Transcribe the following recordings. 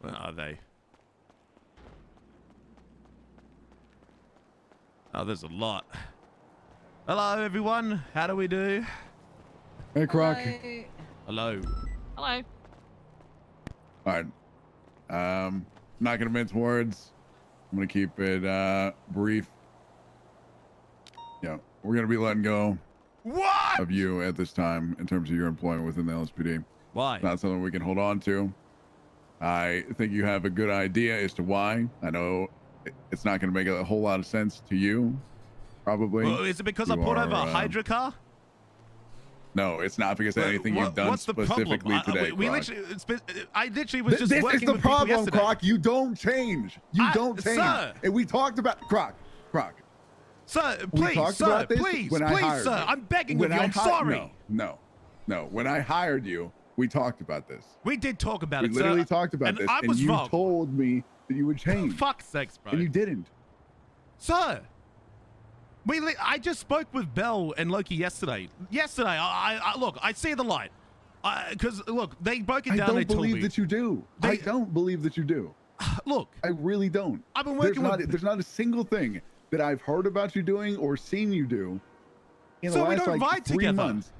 Where are they? Oh, there's a lot. Hello, everyone. How do we do? Hey, Croc. Hello. Hello. All right. Not gonna mince words. I'm gonna keep it brief. Yeah, we're gonna be letting go What? of you at this time in terms of your employment within the LSPD. Why? It's not something we can hold on to. I think you have a good idea as to why. I know it's not going to make a whole lot of sense to you, probably. Well, is it because I pulled over a Hydra car? No, it's not because of anything you've done specifically today. I literally was just this working is the with people problem, yesterday. Croc. You don't change. You don't change. Sir. And we talked about Croc. Sir, please, sir, please, sir. I'm begging of you. I'm sorry. No. When I hired you, we talked about this. We did talk about it, We sir. literally talked about this, I and was you wrong. told me that you would change. Fuck's sakes, bro. And you didn't. Sir, I just spoke with Bell and Loki yesterday. I look, I see the light. Because, look, they broke it down. I don't believe that you do. I don't believe that you do. Look. I really don't. I've been working There's not a single thing that I've heard about you doing or seen you do in the last, like, 3 months.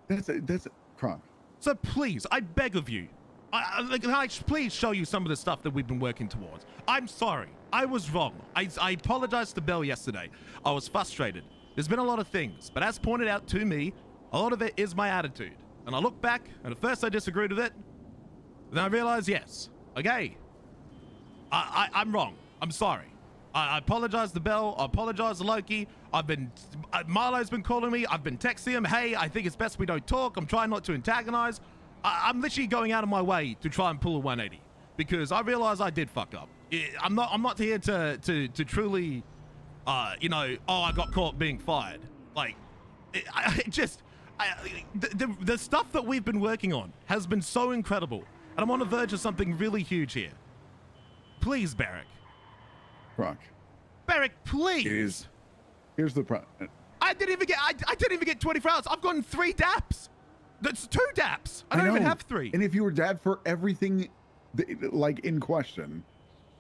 That's Croc. So please, I beg of you, can I please show you some of the stuff that we've been working towards? I'm sorry. I was wrong. I apologized to Bell yesterday. I was frustrated. There's been a lot of things, but as pointed out to me, a lot of it is my attitude. And I look back, and at first I disagreed with it. Then I realized, yes, okay, I'm wrong. I'm sorry. I apologize to Bell. I apologize to Loki. Marlo's been calling me. I've been texting him. Hey, I think it's best we don't talk. I'm trying not to antagonize. I'm literally going out of my way to try and pull a 180 because I realize I did fuck up. I'm not here to truly, I got caught being fired. Like, the stuff that we've been working on has been so incredible, and I'm on the verge of something really huge here. Please, Barrick. Croc. Barrick, please. Here's the problem. I didn't even get 24 hours. I've gotten 3 DAPs. That's 2 DAPs. I don't even have 3. And if you were DAP for everything, like in question,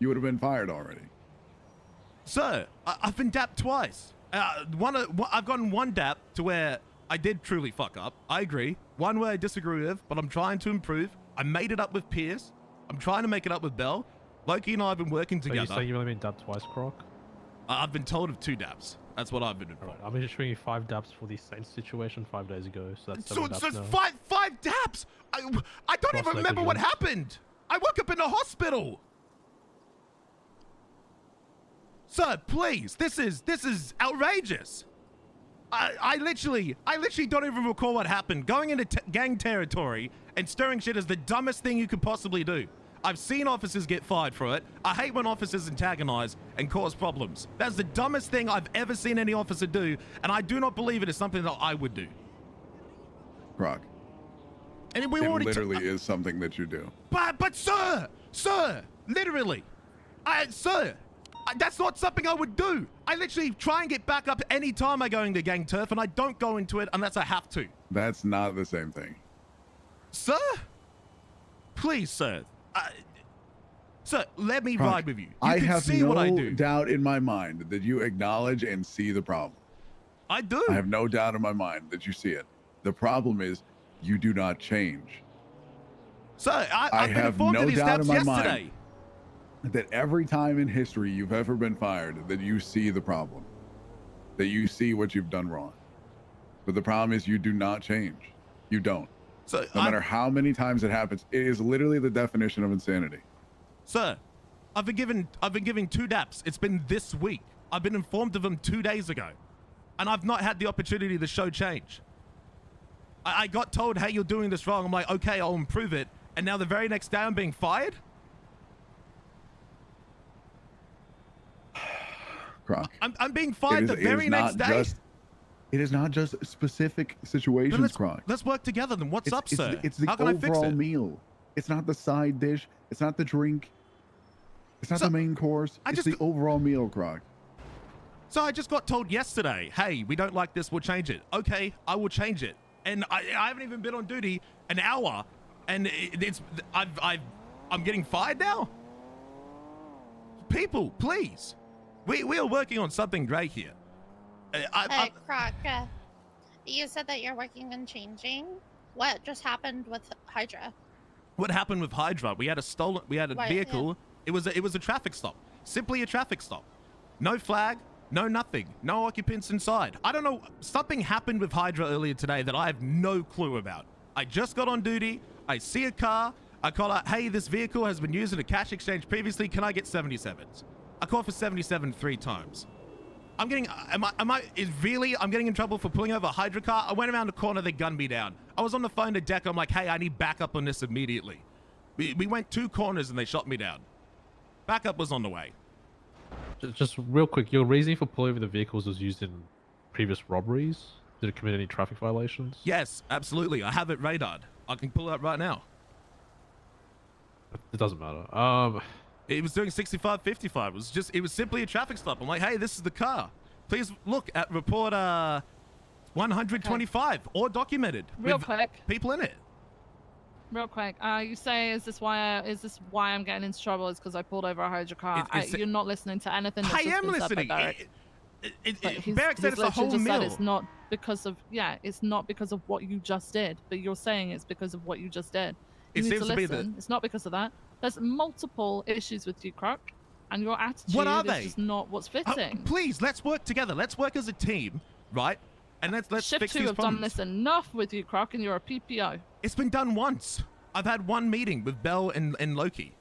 you would have been fired already. Sir, I've been DAP twice. I've gotten 1 DAP to where I did truly fuck up. I agree. 1 where I disagree with, but I'm trying to improve. I made it up with Pierce. I'm trying to make it up with Bell. Loki and I have been working together. So you say you've only been dapped twice, Croc? I've been told of 2 DAPs. That's what I've been informed. Right, I've been issuing you 5 DAPs for the same situation 5 days ago, so that's 7 DAPs now. 5 DAPs! I don't even remember what happened! I woke up in the hospital! Sir, please, this is outrageous! I literally don't even recall what happened. Going into gang territory and stirring shit is the dumbest thing you could possibly do. I've seen officers get fired for it. I hate when officers antagonize and cause problems. That's the dumbest thing I've ever seen any officer do, and I do not believe it is something that I would do. Croc. And it literally is something that you do. But sir, literally, sir, that's not something I would do. I literally try and get back up any time I go into gang turf, and I don't go into it unless I have to. That's not the same thing. Sir? Please, sir. Sir, let me ride with you. I have no doubt in my mind that you acknowledge and see the problem. I do. I have no doubt in my mind that you see it. The problem is you do not change. Sir, I have no doubt in my mind that every time in history you've ever been fired, that you see the problem, that you see what you've done wrong. But the problem is you do not change. You don't. So no matter how many times it happens, it is literally the definition of insanity. Sir, I've been given 2 DAPs. It's been this week. I've been informed of them 2 days ago, and I've not had the opportunity to show change. I got told, hey, you're doing this wrong. I'm like, okay, I'll improve it. And now the very next day I'm being fired? Croc. I'm being fired the very next day? It is not just specific situations, Croc. Let's work together then. What's up, sir? It's the overall meal. It's not the side dish. It's not the drink. It's not the main course. It's the overall meal, Croc. So I just got told yesterday, hey, we don't like this, we'll change it. Okay, I will change it. And I haven't even been on duty an hour, and I've I'm getting fired now? People, please. We are working on something great here. Croc, you said that you're working on changing. What just happened with Hydra? What happened with Hydra? We had a vehicle. Yeah. It was a traffic stop. Simply a traffic stop. No flag, no nothing, no occupants inside. I don't know, something happened with Hydra earlier today that I have no clue about. I just got on duty, I see a car, I call out, hey, this vehicle has been used in a cash exchange previously, can I get 77s? I call for 77 3 times. I'm getting in trouble for pulling over a Hydra car? I went around the corner, they gunned me down. I was on the phone to Deck, I'm like, hey, I need backup on this immediately. We went 2 corners and they shot me down. Backup was on the way. Just real quick, your reasoning for pulling over the vehicles was used in previous robberies? Did it commit any traffic violations? Yes, absolutely. I have it radared. I can pull it up right now. It doesn't matter. It was doing 65, 55. It was simply a traffic stop. I'm like, hey, this is the car. Please look at report 125 or documented. Real with quick. people in it. Real quick, you say, is this why I'm getting into trouble? Is because I pulled over a Hydra car? You're not listening to anything. That's I am listening. Barrack said it's a whole meal. It's not because of it's not because of what you just did, but you're saying it's because of what you just did. You need to listen. It's not because of that. There's multiple issues with you, Croc, and your attitude is just not what's fitting. Please, let's work together. Let's work as a team, right? And let's Shift fix 2 these have problems. done this enough with you, Croc, and you're a PPO. It's been done once. I've had one meeting with Bell and Loki.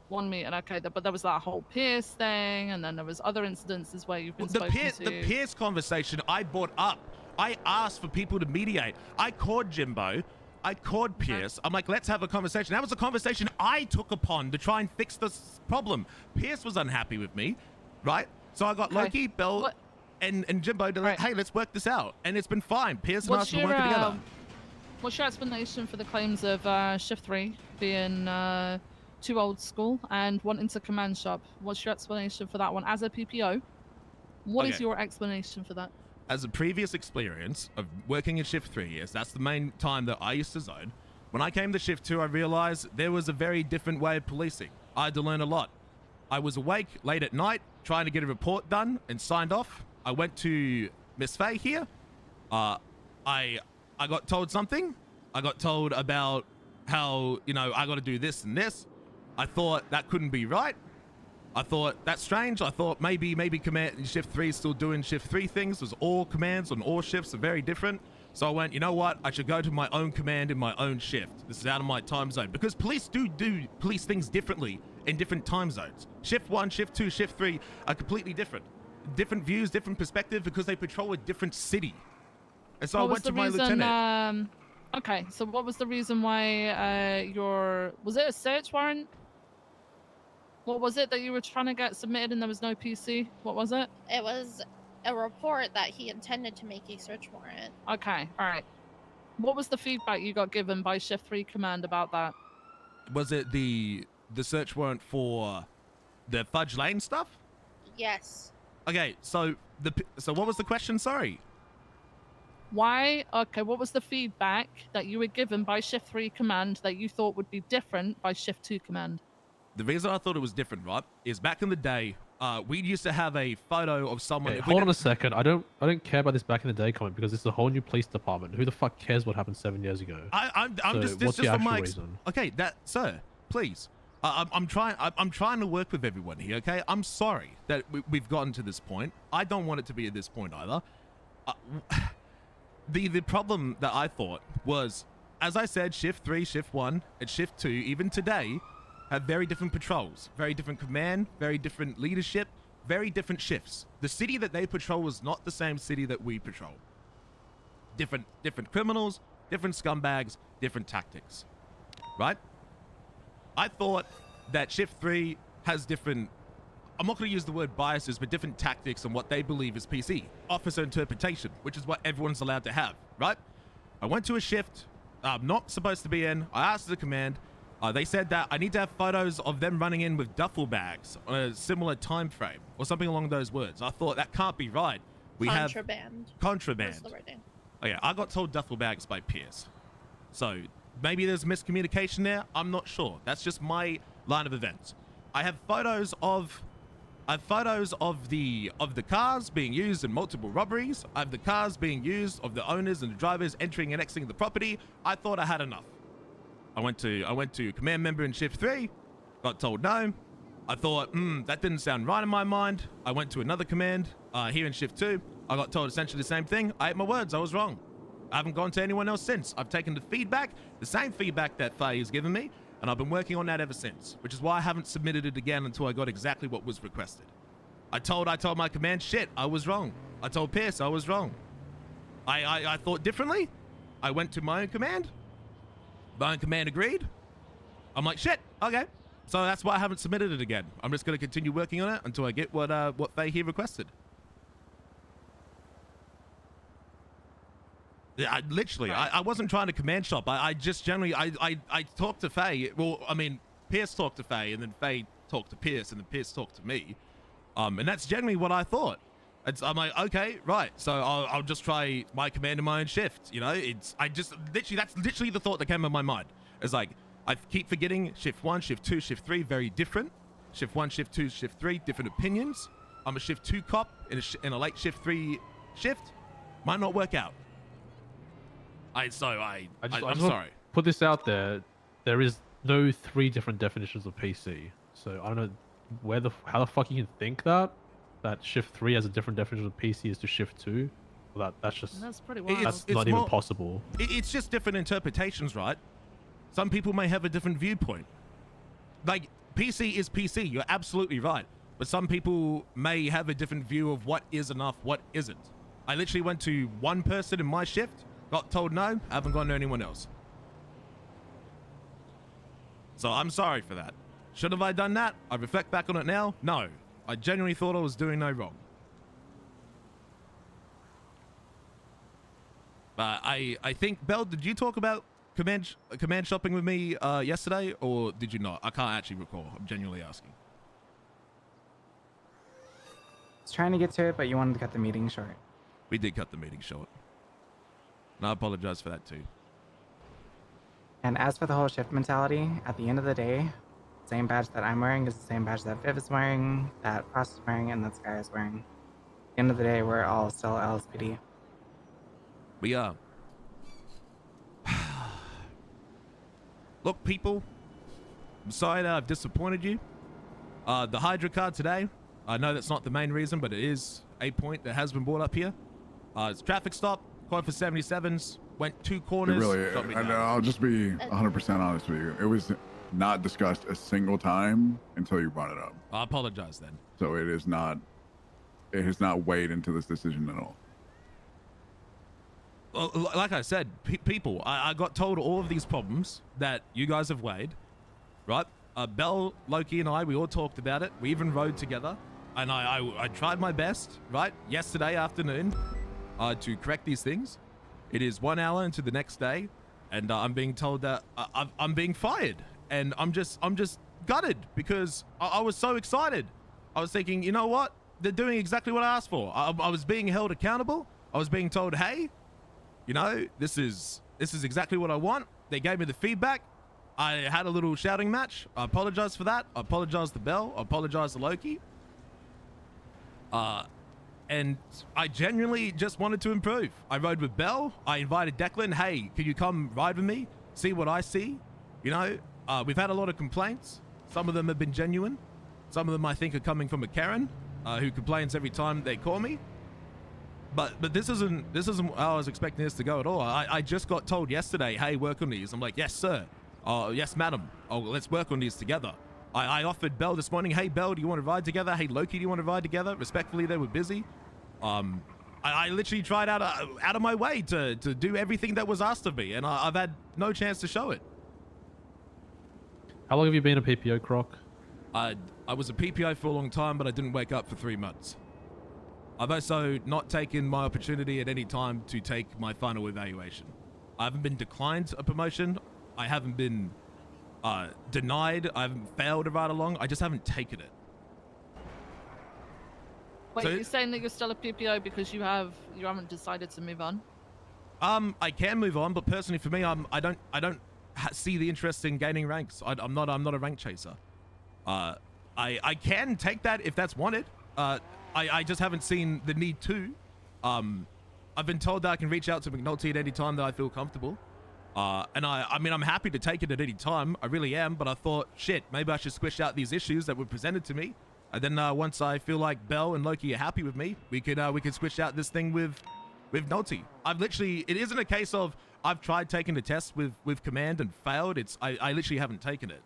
One meeting, okay, but there was that whole Pierce thing, and then there was other incidences where you've been spoken to. The Pierce conversation I brought up. I asked for people to mediate. I called Jimbo. I called Pierce. I'm like, let's have a conversation. That was a conversation I took upon to try and fix this problem. Pierce was unhappy with me, right? So I got Loki, Bell, and Jimbo to hey, let's work this out. And it's been fine. Pierce and us are working together. What's your explanation for the claims of Shift 3 being too old school and wanting to command shop? What's your explanation for that one? As a PPO, what is your explanation for that? As a previous experience of working in Shift 3 years, that's the main time that I used to zone. When I came to Shift 2, I realized there was a very different way of policing. I had to learn a lot. I was awake late at night trying to get a report done and signed off. I went to Miss Faye here. I got told something. I got told about how, I got to do this and this. I thought that couldn't be right. I thought that's strange. I thought maybe command Shift 3 is still doing Shift 3 things. Because all commands on all shifts are very different. So I went, you know what? I should go to my own command in my own shift. This is out of my time zone. Because police do police things differently in different time zones. Shift 1, Shift 2, Shift 3 are completely different. Different views, different perspective because they patrol a different city. And so I went to my lieutenant. Okay, so what was the reason why was it a search warrant? What was it that you were trying to get submitted and there was no PC? What was it? It was a report that he intended to make a search warrant. Okay, all right. What was the feedback you got given by Shift 3 Command about that? Was it the search warrant for the Fudge Lane stuff? Yes. Okay, so what was the question? Sorry. Why? Okay, what was the feedback that you were given by Shift 3 Command that you thought would be different by Shift 2 Command? The reason I thought it was different, right, is back in the day, we used to have a photo of someone. Okay, hold on a second. I don't care about this back in the day comment because it's a whole new police department. Who the fuck cares what happened 7 years ago? What's the actual reason? Okay, sir, please. I'm trying to work with everyone here. Okay, I'm sorry that we've gotten to this point. I don't want it to be at this point either. The problem that I thought was, as I said, Shift 3, Shift 1, and Shift 2, even today, have very different patrols, very different command, very different leadership, very different shifts. The city that they patrol is not the same city that we patrol. Different criminals, different scumbags, different tactics, right? I thought that Shift 3 has different, I'm not going to use the word biases, but different tactics on what they believe is PC. Officer interpretation, which is what everyone's allowed to have, right? I went to a shift I'm not supposed to be in. I asked the command. They said that I need to have photos of them running in with duffel bags on a similar time frame or something along those words. I thought that can't be right. Contraband. Contraband. That's the wording. Oh yeah, I got told duffel bags by Pierce. So maybe there's miscommunication there. I'm not sure. That's just my line of events. I have photos of the cars being used in multiple robberies. I have the cars being used of the owners and the drivers entering and exiting the property. I thought I had enough. I went to command member in shift 3, got told no. I thought, that didn't sound right in my mind. I went to another command here in shift 2. I got told essentially the same thing. I ate my words. I was wrong. I haven't gone to anyone else since. I've taken the feedback, the same feedback that Faye has given me, and I've been working on that ever since, which is why I haven't submitted it again until I got exactly what was requested. I told my command, shit, I was wrong. I told Pierce I was wrong. I thought differently. I went to my own command. My own command agreed. I'm like, shit, okay. So that's why I haven't submitted it again. I'm just going to continue working on it until I get what Faye here requested. Yeah, I wasn't trying to command shop. I just generally, I talked to Faye. Well, I mean, Pierce talked to Faye, and then Faye talked to Pierce, and then Pierce talked to me. And that's generally what I thought. I'm like, okay, right. So I'll just try my command in my own shift. You know, that's literally the thought that came in my mind. It's like, I keep forgetting shift 1, shift 2, shift 3, very different. Shift 1, shift 2, shift 3, different opinions. I'm a shift 2 cop in a late shift 3 shift. Might not work out. I'm sorry. Put this out there. There is no 3 different definitions of PC. So I don't know how the fuck you can think that shift 3 has a different definition of PC as to shift 2. Well, that's pretty wild. That's not even possible. It's just different interpretations, right? Some people may have a different viewpoint. Like, PC is PC. You're absolutely right. But some people may have a different view of what is enough, what isn't. I literally went to one person in my shift, got told no, haven't gone to anyone else. So I'm sorry for that. Should have I done that? I reflect back on it now. No. I genuinely thought I was doing no wrong. I think, Belle, did you talk about command shopping with me yesterday, or did you not? I can't actually recall. I'm genuinely asking. I was trying to get to it, but you wanted to cut the meeting short. We did cut the meeting short. And I apologize for that too. And as for the whole shift mentality, at the end of the day, the same badge that I'm wearing is the same badge that Viv is wearing, that Frost is wearing, and that Sky is wearing. At the end of the day, we're all still LSPD. We are. Look, people, I'm sorry that I've disappointed you. The Hydra card today, I know that's not the main reason, but it is a point that has been brought up here. It's a traffic stop, called for 77s, went 2 corners. And I'll just be 100% honest with you. It was not discussed a single time until you brought it up. I apologize then. So it has not weighed into this decision at all. Well, like I said, people, I got told all of these problems that you guys have weighed, right? Belle, Loki, and we all talked about it. We even rode together, and I tried my best, right? Yesterday afternoon, to correct these things. It is 1 hour into the next day, and I'm being told that I'm being fired, and I'm just gutted because I was so excited. I was thinking, you know what? They're doing exactly what I asked for. I was being held accountable. I was being told, hey, you know, this is exactly what I want. They gave me the feedback. I had a little shouting match. I apologize for that. I apologize to Belle. I apologize to Loki. And I genuinely just wanted to improve. I rode with Belle. I invited Declan. Hey, can you come ride with me? See what I see? You know, we've had a lot of complaints. Some of them have been genuine. Some of them I think are coming from a Karen who complains every time they call me. But this isn't how I was expecting this to go at all. I just got told yesterday, hey, work on these. I'm like, yes, sir. Yes, madam. Oh, let's work on these together. I offered Belle this morning, hey, Belle, do you want to ride together? Hey, Loki, do you want to ride together? Respectfully, they were busy. I literally tried out of my way to do everything that was asked of me, and I've had no chance to show it. How long have you been a PPO, Croc? I was a PPO for a long time, but I didn't wake up for 3 months. I've also not taken my opportunity at any time to take my final evaluation. I haven't been declined a promotion. I haven't been denied. I haven't failed to ride along. I just haven't taken it. Wait, so, you're saying that you're still a PPO because you haven't decided to move on? I can move on, but personally for me, I don't see the interest in gaining ranks. I'm not a rank chaser. I can take that if that's wanted. I just haven't seen the need to. I've been told that I can reach out to McNulty at any time that I feel comfortable. And I mean, I'm happy to take it at any time. I really am. But I thought, shit, maybe I should squish out these issues that were presented to me. And then once I feel like Bell and Loki are happy with me, we could squish out this thing with Nulty. It isn't a case of I've tried taking the test with Command and failed. I literally haven't taken it.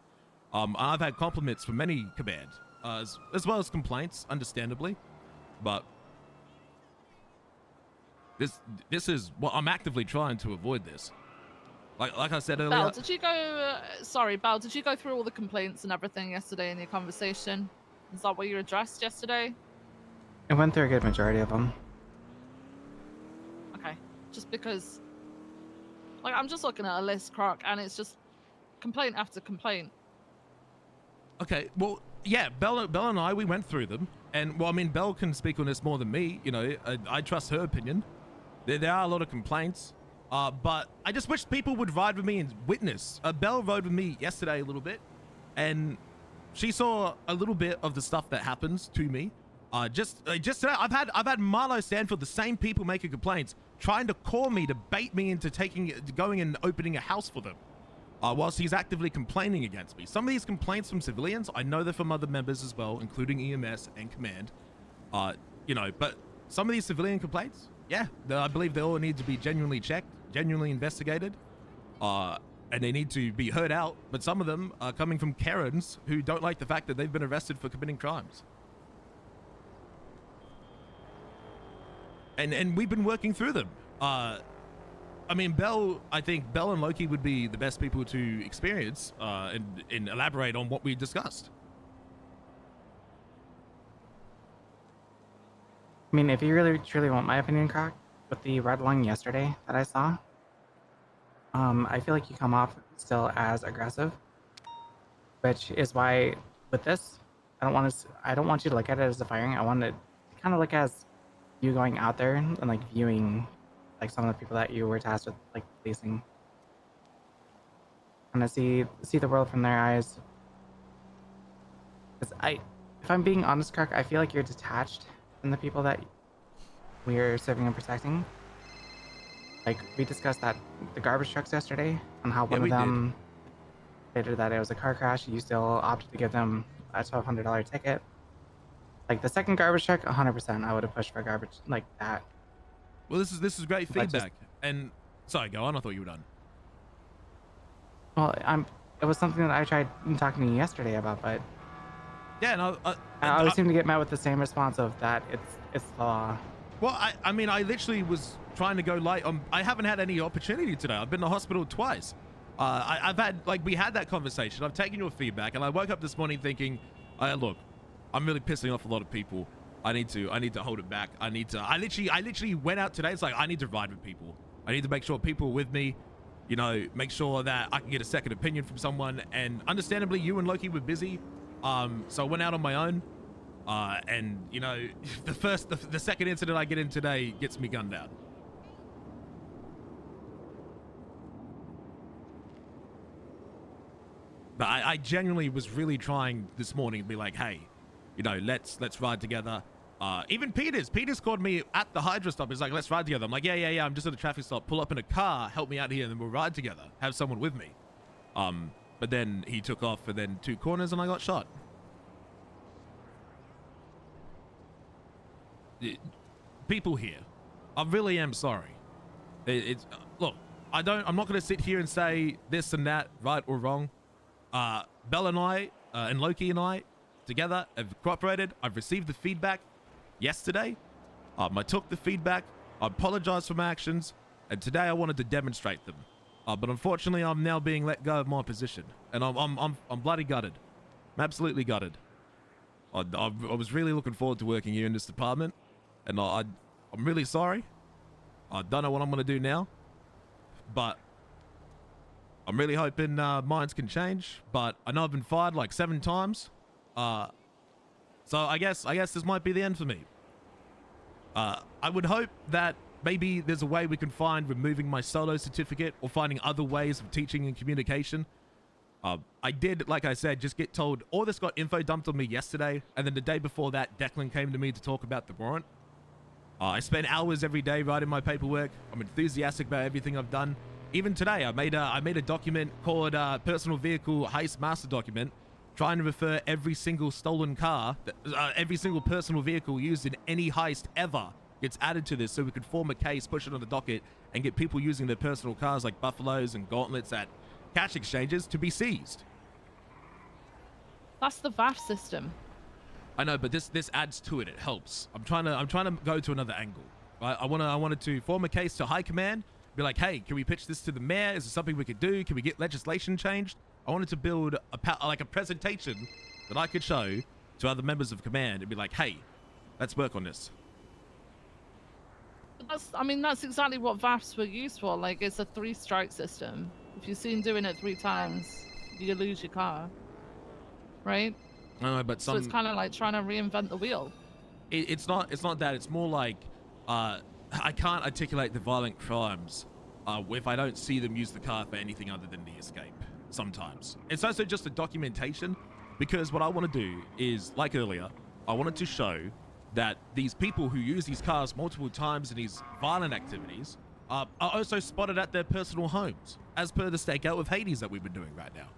I've had compliments from many Command, as well as complaints, understandably. But this is what I'm actively trying to avoid this. Like I said earlier. Belle, did you go? Sorry, Belle, did you go through all the complaints and everything yesterday in your conversation? Is that what you addressed yesterday? I went through a good majority of them. Okay, just because, like, I'm just looking at a list, Croc, and it's just complaint after complaint. Okay, well, yeah, Belle and I, we went through them, and well, I mean, Belle can speak on this more than me. You know, I trust her opinion. There are a lot of complaints, but I just wish people would ride with me and witness. Belle rode with me yesterday a little bit, and she saw a little bit of the stuff that happens to me. Just today, I've had Marlo Stanfield, the same people making complaints, trying to call me to bait me into going and opening a house for them, whilst he's actively complaining against me. Some of these complaints from civilians, I know they're from other members as well, including EMS and Command. You know, but some of these civilian complaints, yeah, I believe they all need to be genuinely checked, genuinely investigated, and they need to be heard out. But some of them are coming from Karens who don't like the fact that they've been arrested for committing crimes. And we've been working through them. I mean, I think Bell and Loki would be the best people to experience and elaborate on what we discussed. I mean, if you really truly want my opinion, Croc, with the red lung yesterday that I saw, I feel like you come off still as aggressive, which is why with this, I don't want you to look at it as a firing. I want to kind of look as you going out there and like viewing like some of the people that you were tasked with like policing, kind of see the world from their eyes. Because if I'm being honest, Croc, I feel like you're detached from the people that we are serving and protecting. Like, we discussed that the garbage trucks yesterday, and how one of them stated that it was a car crash. You still opted to give them a $1,200 ticket. Like, the second garbage truck, 100%, I would have pushed for garbage like that. Well, this is great feedback. And sorry, go on. I thought you were done. Well, it was something that I tried talking to you yesterday about, but yeah, no, I always seem to get met with the same response of that it's the law. Well, I mean, I literally was trying to go light on. I haven't had any opportunity today. I've been to hospital twice. I've had, like, we had that conversation. I've taken your feedback, and I woke up this morning thinking, look, I'm really pissing off a lot of people. I need to hold it back. I literally went out today. It's like, I need to ride with people. I need to make sure people are with me. You know, make sure that I can get a second opinion from someone. And understandably, you and Loki were busy. So I went out on my own. And you know, the second incident I get in today gets me gunned down. But I genuinely was really trying this morning to be like, hey, you know, let's ride together. Even Peters called me at the Hydra stop. He's like, let's ride together. I'm like, yeah, I'm just at a traffic stop. Pull up in a car, help me out here, and then we'll ride together. Have someone with me. But then he took off and then 2 corners and I got shot. People here, I really am sorry. Look, I'm not going to sit here and say this and that, right or wrong. Bell and I, and Loki and I, together have cooperated. I've received the feedback yesterday. I took the feedback. I apologized for my actions, and today I wanted to demonstrate them. But unfortunately, I'm now being let go of my position, and I'm bloody gutted. I'm absolutely gutted. I was really looking forward to working here in this department, and I'm really sorry. I don't know what I'm gonna do now, but I'm really hoping minds can change. But I know I've been fired like 7 times. So I guess this might be the end for me. I would hope that maybe there's a way we can find removing my solo certificate or finding other ways of teaching and communication. I did, like I said, just get told all this got info dumped on me yesterday, and then the day before that, Declan came to me to talk about the warrant. I spend hours every day writing my paperwork. I'm enthusiastic about everything I've done. Even today, I made a document called Personal Vehicle Heist Master Document, trying to refer every single stolen car, every single personal vehicle used in any heist ever gets added to this, so we could form a case, push it on the docket, and get people using their personal cars like Buffaloes and Gauntlets at cash exchanges to be seized. That's the VAF system. I know, but this adds to it. It helps. I'm trying to go to another angle. Right? I wanted to form a case to high command. Be like, hey, can we pitch this to the mayor? Is it something we could do? Can we get legislation changed? I wanted to build a presentation that I could show to other members of command and be like, hey, let's work on this. That's exactly what VAFs were used for. Like, it's a 3-strike system. If you're seen doing it 3 times, you lose your car, right? No, but so it's kind of like trying to reinvent the wheel. It's not that. It's more like I can't articulate the violent crimes if I don't see them use the car for anything other than the escape. Sometimes it's also just a documentation, because what I want to do is, like earlier, I wanted to show that these people who use these cars multiple times in these violent activities are also spotted at their personal homes, as per the stakeout with Hades that we've been doing right now,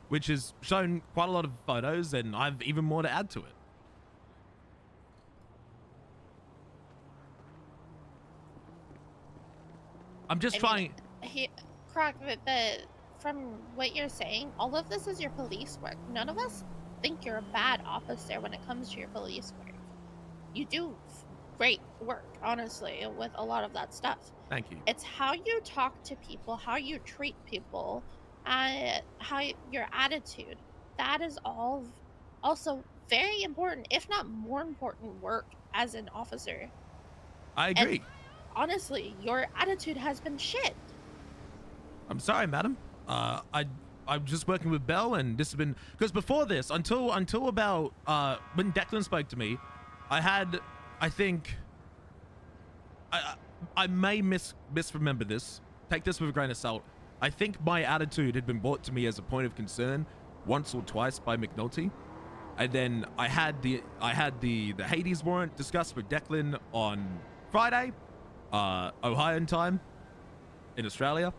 which has shown quite a lot of photos, and I've even more to add to it. I'm just trying. Croc, from what you're saying, all of this is your police work. None of us think you're a bad officer when it comes to your police work. You do great work, honestly, with a lot of that stuff. Thank you. It's how you talk to people, how you treat people, how your attitude. That is all also very important, if not more important, work as an officer. I agree. And honestly, your attitude has been shit. I'm sorry, madam. I'm just working with Belle, and this has been, because before this, until about when Declan spoke to me, I think I may misremember this. Take this with a grain of salt. I think my attitude had been brought to me as a point of concern once or twice by McNulty, and then I had the Hades warrant discussed with Declan on Friday, Ohio time, in Australia.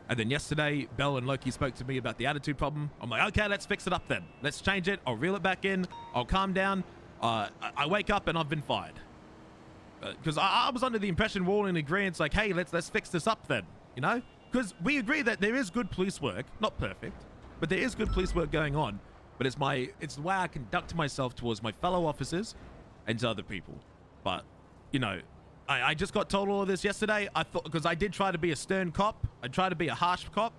And then yesterday, Belle and Loki spoke to me about the attitude problem. I'm like, okay, let's fix it up then. Let's change it. I'll reel it back in. I'll calm down. I wake up and I've been fired. Because I was under the impression we're all in agreement, like, hey, let's fix this up then, you know? Because we agree that there is good police work. Not perfect, but there is good police work going on. But it's the way I conduct myself towards my fellow officers and to other people. But, you know, I just got told all of this yesterday. I thought, because I did try to be a stern cop. I tried to be a harsh cop.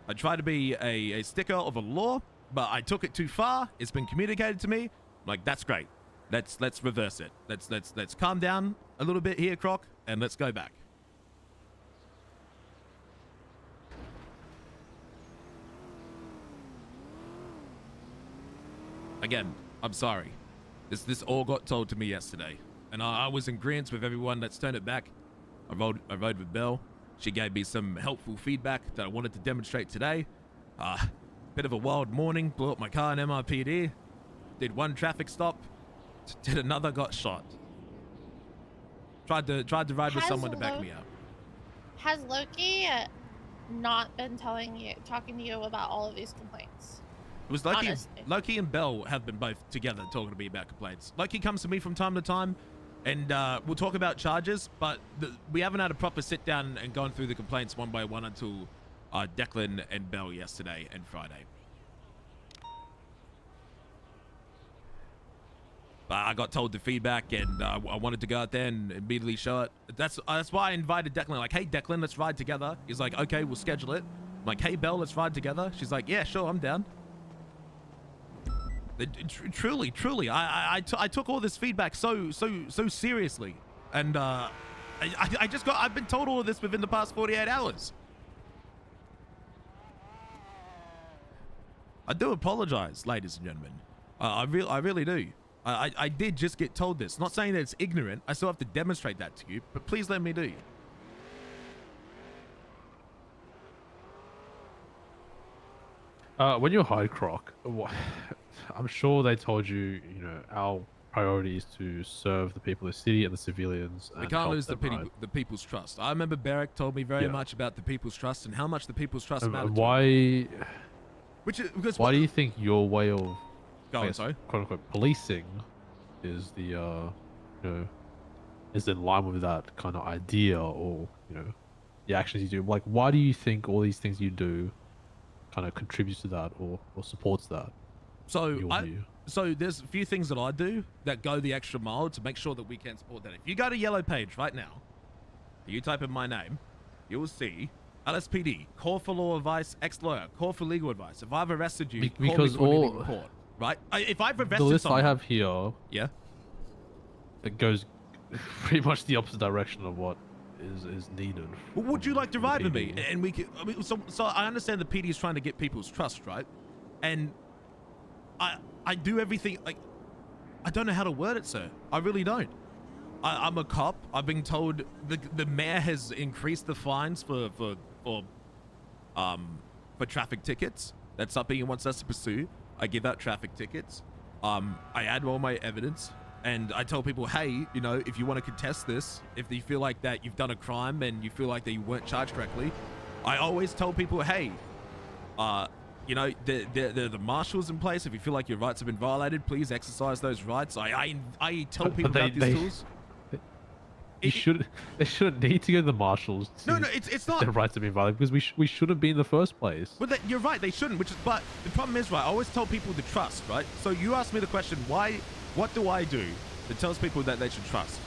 I tried to be a sticker of a law, but I took it too far. It's been communicated to me. I'm like, that's great. Let's reverse it. Let's calm down a little bit here, Croc, and let's go back. Again, I'm sorry. This all got told to me yesterday, and I was in agreement with everyone that's turned it back. I rode with Belle. She gave me some helpful feedback that I wanted to demonstrate today. Bit of a wild morning. Blew up my car in MRPD. Did one traffic stop. Did another, got shot. Tried to ride with someone to back me up. Has Loki not been talking to you about all of these complaints? It was Loki and Belle have been both together talking to me about complaints. Loki comes to me from time to time, and we'll talk about charges, but we haven't had a proper sit down and gone through the complaints one by one until Declan and Belle yesterday and Friday. I got told the feedback, and I wanted to go out there and immediately show it. That's why I invited Declan. Like, hey, Declan, let's ride together. He's like, okay, we'll schedule it. I'm like, hey, Belle, let's ride together. She's like, yeah, sure, I'm down. Truly, I took all this feedback so seriously, and I've been told all of this within the past 48 hours. I do apologize, ladies and gentlemen. I really do. I did just get told this. Not saying that it's ignorant. I still have to demonstrate that to you, but please let me do. When you hired Croc, I'm sure they told you, you know, our priority is to serve the people of the city and the civilians. We And can't help lose them, right? the people's trust. I remember Barrick told me very Yeah. much about the people's trust and how much the people's trust mattered. Why? Which is because Why do you think your way of, Go I on, guess, sorry. quote unquote, policing is the, you know, is in line with that kind of idea, or you know, the actions you do? Like, why do you think all these things you do kind of contributes to that, or supports that? So in your view? So there's a few things that I do that go the extra mile to make sure that we can support that. If you go to Yellow Page right now, you type in my name, you will see LSPD, call for law advice, ex-lawyer, call for legal advice. If I've arrested you, call me because for anything all- report, right? If I've arrested The list someone, I have here, yeah, it goes pretty much the opposite direction of what is needed. well, would you like to ride with me? PD. And we can, I mean, so I understand the PD is trying to get people's trust, right? And I do everything, like, I don't know how to word it, sir. I really don't. I'm a cop. I've been told the mayor has increased the fines for traffic tickets. That's something he wants us to pursue. I give out traffic tickets. I add all my evidence, and I tell people, hey, you know, if you want to contest this, if you feel like that you've done a crime and you feel like that you weren't charged correctly, I always tell people, hey, you know, the marshals in place. If you feel like your rights have been violated, please exercise those rights. I tell people about these tools. They shouldn't need to go to the marshals. No, it's not. Their rights have been violated because we shouldn't be in the first place. But you're right, they shouldn't. But the problem is, right, I always tell people to trust, right? So you asked me the question, what do I do that tells people that they should trust?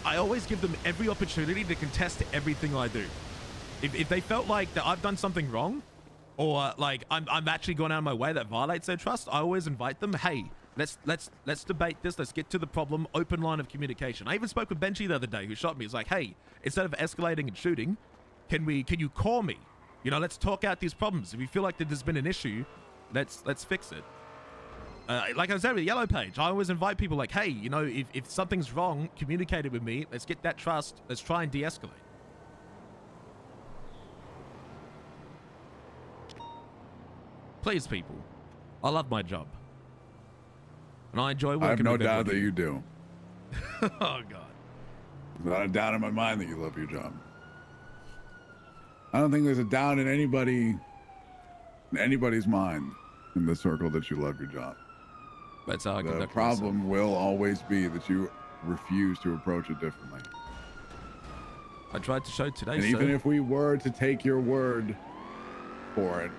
I always give them every opportunity to contest everything I do. If they felt like that I've done something wrong, or like I'm actually going out of my way that violates their trust, I always invite them, hey, let's debate this. Let's get to the problem. Open line of communication. I even spoke with Benji the other day, who shot me. He's like, hey, instead of escalating and shooting, can you call me? You know, let's talk out these problems. If you feel like that there's been an issue, let's fix it. Like I said with the Yellow Page, I always invite people like, hey, you know, if something's wrong, communicate it with me. Let's get that trust. Let's try and de-escalate. Please, people, I love my job. And I enjoy working with I have no everybody. doubt that you do. Oh, God. There's not a doubt in my mind that you love your job. I don't think there's a doubt in anybody's mind in the circle that you love your job. That's how I The conduct problem will always be that you refuse to approach it differently. myself. I tried to show today, And sir. even if we were to take your word for it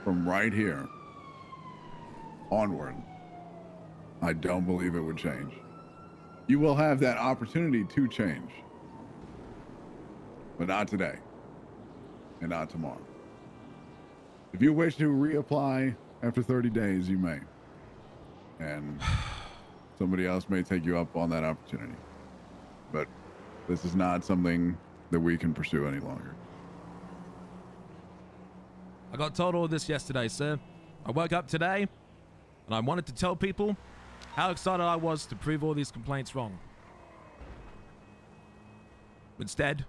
from right here onward, I don't believe it would change. You will have that opportunity to change, but not today and not tomorrow. If you wish to reapply after 30 days, you may. And somebody else may take you up on that opportunity. But this is not something that we can pursue any longer. I got told all this yesterday, sir. I woke up today and I wanted to tell people how excited I was to prove all these complaints wrong. Instead,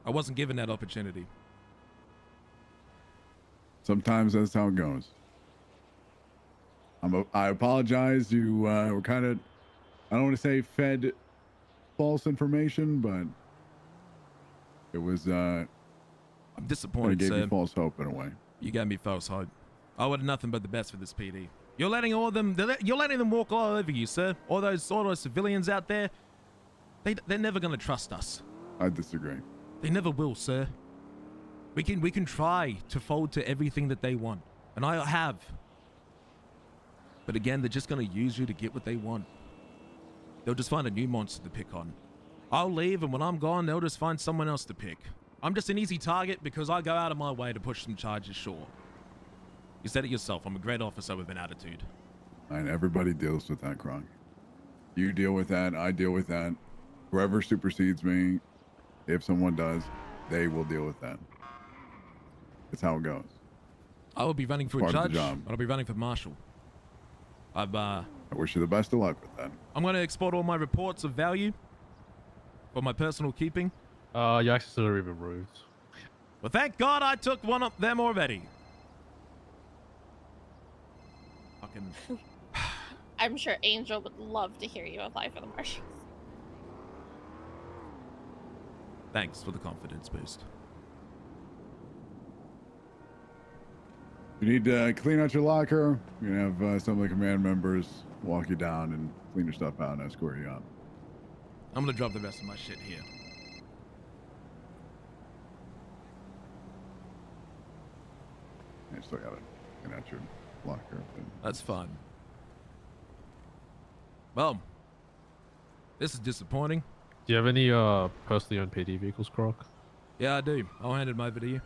I wasn't given that opportunity. Sometimes that's how it goes. I apologize. You were kind of, I don't want to say fed false information, but it was, I'm it disappointed, gave sir. you false hope in a way. You gave me false hope. I wanted nothing but the best for this PD. You're letting all of them. You're letting them walk all over you, sir. All those civilians out there. They're never gonna trust us. I disagree. They never will, sir. We can try to fold to everything that they want, and I have. But again, they're just gonna use you to get what they want. They'll just find a new monster to pick on. I'll leave, and when I'm gone, they'll just find someone else to pick. I'm just an easy target because I go out of my way to push some charges, sure. You said it yourself. I'm a great officer with an attitude. And everybody deals with that, Kronk. You deal with that. I deal with that. Whoever supersedes me, if someone does, they will deal with that. That's how it goes. I will be running for a Part of the judge. job. I'll be running for marshal. I wish you the best of luck with that. I'm going to export all my reports of value for my personal keeping. Your access to the removed. Well, thank God I took one of them already. fucking... I'm sure Angel would love to hear you apply for the marshals. Thanks for the confidence boost. You need to clean out your locker. You're gonna have some of the command members walk you down and clean your stuff out and escort you out. I'm gonna drop the rest of my shit here. I still gotta clean out your locker. That's fine. Well, this is disappointing. Do you have any personally owned PD vehicles, Croc? Yeah, I do. I'll hand them over to you.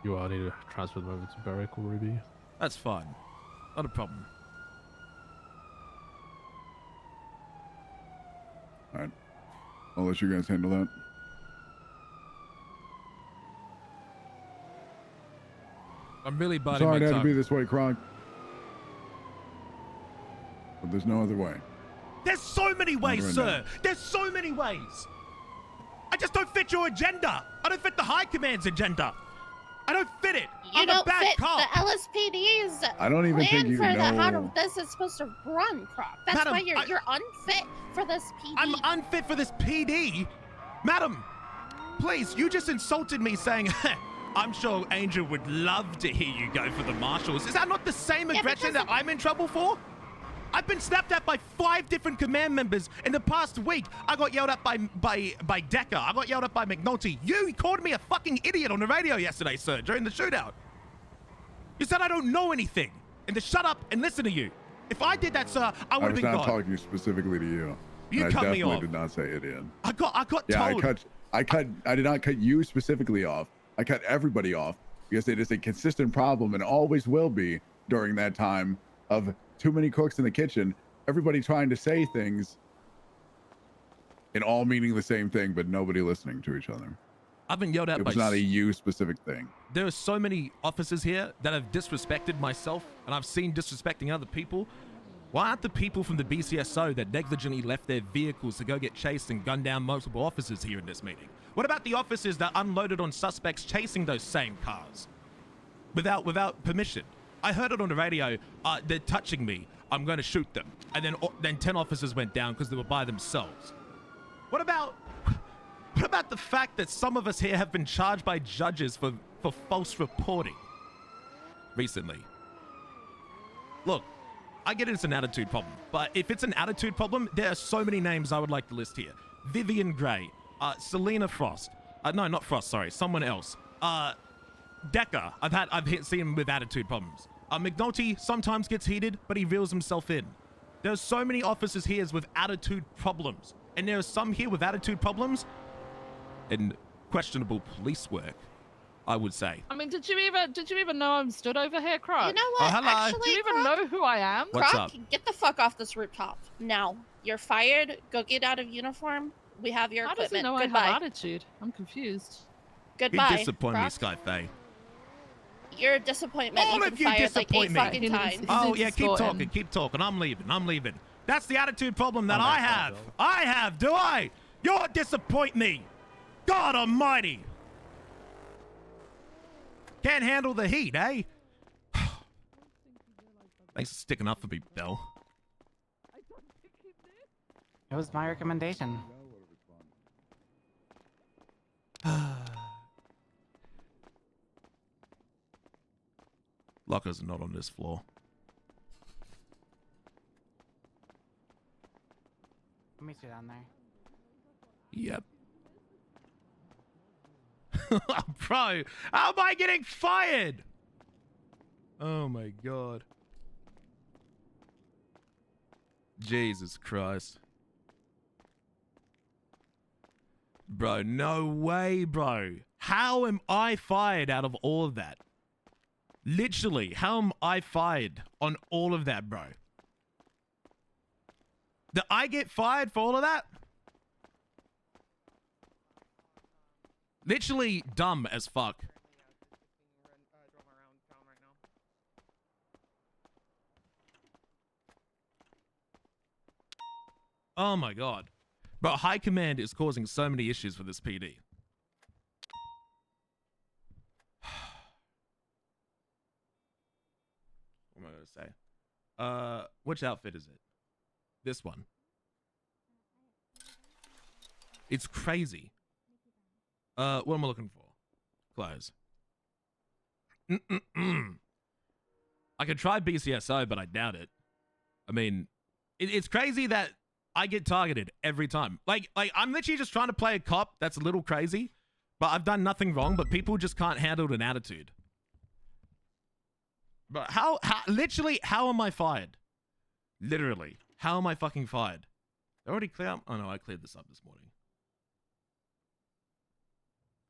You need to transfer them over to Barrick or Ruby. That's fine. Not a problem. All right. I'll let you guys handle that. I'm really biting Sorry my it had tongue. to be this way, Kronk. But there's no other way. There's so many ways, Right sir. now. There's so many ways. I just don't fit your agenda. I don't fit the High Command's agenda. I don't fit it. You I'm don't a bad fit cop. the LSPD's I don't even plan think you for how know. this is supposed to run, Croc. That's Madam, why you're unfit for this PD. I'm unfit for this PD. Madam, please, you just insulted me saying, I'm sure Angel would love to hear you go for the marshals. Is that not the same aggression that I'm in trouble for? I've been snapped at by 5 different command members in the past week. I got yelled at by Decker. I got yelled at by McNulty. You called me a fucking idiot on the radio yesterday, sir, during the shootout. You said I don't know anything and to shut up and listen to you. If I did that, sir, I would have been I was gone. not talking specifically to you. You And cut I me definitely off. did not say idiot. I got Yeah, told. I did not cut you specifically off. I cut everybody off because it is a consistent problem and always will be during that time of too many cooks in the kitchen, everybody trying to say things and all meaning the same thing, but nobody listening to each other. I've been yelled at It by... was not a you specific thing. There are so many officers here that have disrespected myself, and I've seen disrespecting other people. Why aren't the people from the BCSO that negligently left their vehicles to go get chased and gun down multiple officers here in this meeting? What about the officers that unloaded on suspects chasing those same cars without permission? I heard it on the radio. They're touching me. I'm going to shoot them. And then 10 officers went down because they were by themselves. What about the fact that some of us here have been charged by judges for false reporting recently? Look, I get it's an attitude problem, but if it's an attitude problem, there are so many names I would like to list here. Vivian Gray, Selena Frost. No, not Frost, sorry, someone else. Decker, I've seen him with attitude problems. McNulty sometimes gets heated, but he reels himself in. There's so many officers here with attitude problems, and there are some here with attitude problems and questionable police work, I would say. I mean, did you even know I'm stood over here, Croc? You know what? Oh, hello. Actually, Do you even know who I am? What's Croc, up? get the fuck off this rooftop now. You're fired. Go get out of uniform. We have your How does he equipment. know I Goodbye. have attitude? I'm confused. Goodbye. You disappoint me, Croc. Skyfae. You're a disappointment. All You've of been you fired like 8 disappoint me. fucking He needs- times. he Oh, needs yeah, to keep sort talking, him. keep talking. I'm leaving. That's the attitude problem that I'm I back, have. Bill. I have, do I? You're disappoint me. God almighty. Can't handle the heat, eh? Thanks for sticking up for me, Bill. It was my recommendation. Lockers are not on this floor. I'll meet you down there. Yep. Bro, how am I getting fired? Oh my god. Jesus Christ. Bro, no way, bro. How am I fired out of all of that? Literally, how am I fired on all of that, bro? Did I get fired for all of that? Literally dumb as fuck. Oh my god. Bro, High Command is causing so many issues for this PD. Oh my god. say. Which outfit is it? This one. It's crazy. What am I looking for? Clothes. I could try BCSO, but I doubt it. I mean, it's crazy that I get targeted every time. Like I'm literally just trying to play a cop. That's a little crazy, but I've done nothing wrong. But people just can't handle an attitude. But literally, how am I fired? Literally, how am I fucking fired? They already cleared up? Oh no, I cleared this up this morning.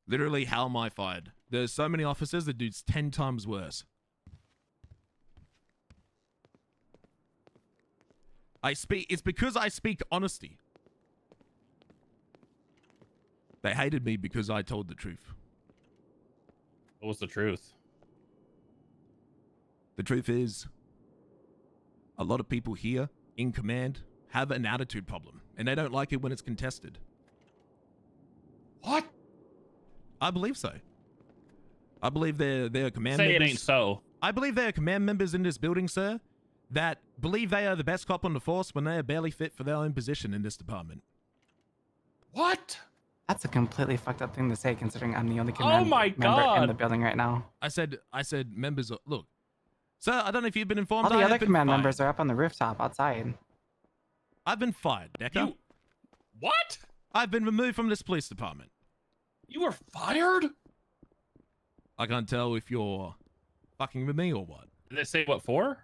Literally, how am I fired? There's so many officers that do 10 times worse. It's because I speak honesty. They hated me because I told the truth. What was the truth? The truth is, a lot of people here in command have an attitude problem, and they don't like it when it's contested. What? I believe so. I believe they're command Say members. it ain't so. I believe there are command members in this building, sir, that believe they are the best cop on the force when they are barely fit for their own position in this department. What? That's a completely fucked up thing to say, considering I'm the only command member God. in the building right now. I said members. Look, sir, I don't know if you've been informed. All the I other have been command fired. members are up on the rooftop outside. I've been fired, Decker. What? I've been removed from this police department. You were fired? I can't tell if you're fucking with me or what. Did they say what for?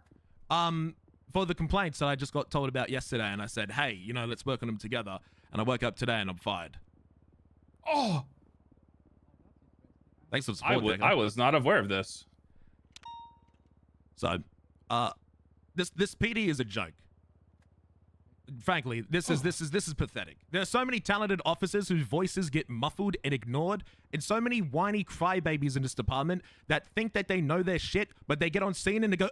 For the complaints that I just got told about yesterday, and I said, hey, you know, let's work on them together. And I woke up today and I'm fired. Oh, Thanks for the support, Decker. I was not aware of this. So, this PD is a joke. Frankly, this is pathetic. There are so many talented officers whose voices get muffled and ignored, and so many whiny crybabies in this department that think that they know their shit, but they get on scene and they go,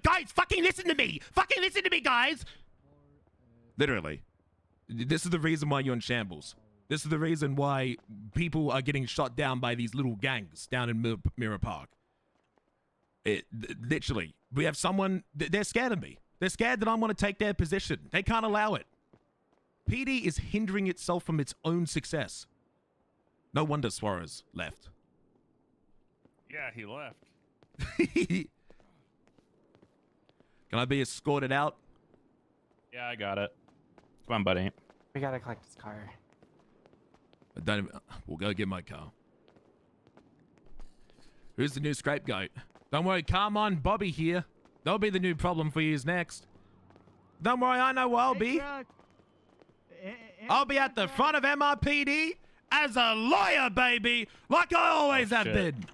guys, fucking listen to me! Fucking listen to me, guys! Literally. This is the reason why you're in shambles. This is the reason why people are getting shot down by these little gangs down in Mirror Park. Literally. We have someone, they're scared of me. They're scared that I'm going to take their position. They can't allow it. PD is hindering itself from its own success. No wonder Suarez left. Yeah, he left. Can I be escorted out? Yeah, I got it. Come on, buddy. We gotta collect his car. We'll go get my car. Who's the new scapegoat? Don't worry, Carmine Bobby here. They'll be the new problem for yous next. Don't worry, I know where I'll be. I'll be at the front of MRPD as a lawyer, baby, like I always have been.